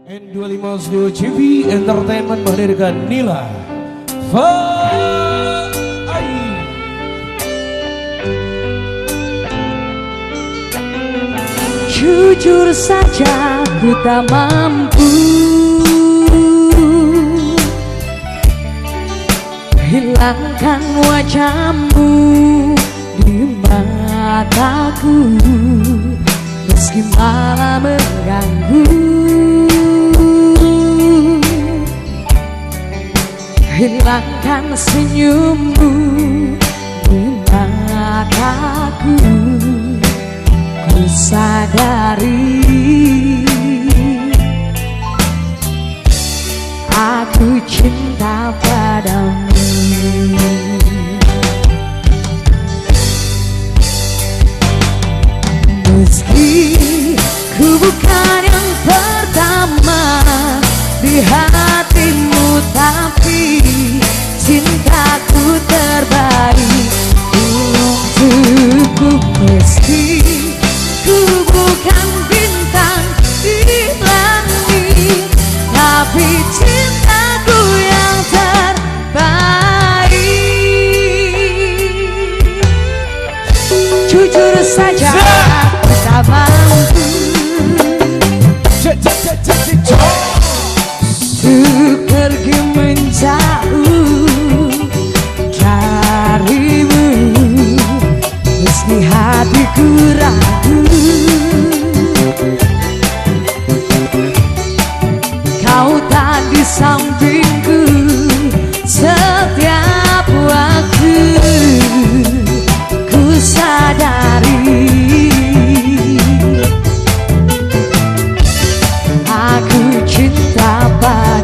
N25 Studio TV Entertainment menghadirkan Nila Fai. Jujur saja ku tak mampu hilangkan wajahmu di mataku, meski malah mengganggu. Hilangkan senyummu di mataku, ku sadari aku cinta padamu. Meski ku bukan yang pertama di hatimu, tapi cintaku terbaik untukku. Meski ku bukan bintang di langit, tapi cintaku yang terbaik. Jujur saja ku tak mampu untuk pergi menjauh darimu, meski hatiku ragu. Kau tak di sampingku setiap waktu, ku sadari aku cinta padamu.